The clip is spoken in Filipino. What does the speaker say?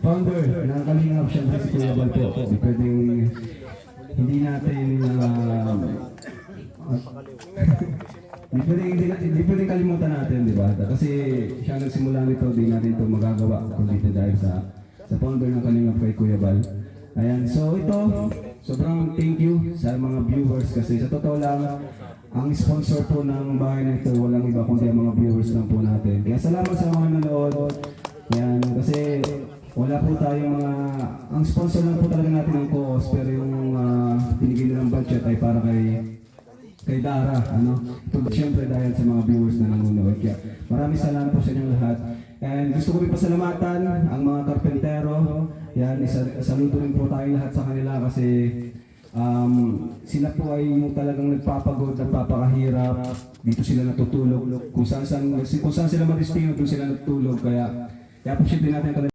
founder ng Kalingap, siyempre si Kuya Bal po. Hindi pwedeng, hindi natin, hindi pwedeng kalimutan natin, di ba? Kasi siya nagsimula nito, di natin ito magagawa kung dito dahil sa founder ng Kalingap kay Kuya Bal. Ayan, so ito, sobrang thank you sa mga viewers kasi sa totoo lang, ang sponsor po ng bahay na ito, walang iba kundi ang mga viewers lang po natin. Kaya salamat sa mga nanonood. Yan, kasi wala po tayong mga, ang sponsor lang po talaga natin ng co-host, pero yung binigay nilang budget ay para kay Dara, ano? Siyempre dahil sa mga viewers na nanonood. Kaya maraming salamat po sa inyong lahat. And gusto ko rin pasalamatan ang mga karpentero. Yan, saludo rin po tayong lahat sa kanila kasi sila po ay yung talagang nagpapagod, nagpapakahirap. Dito sila natutulog. Kung saan sila madistino, doon sila natutulog. Kaya appreciate din natin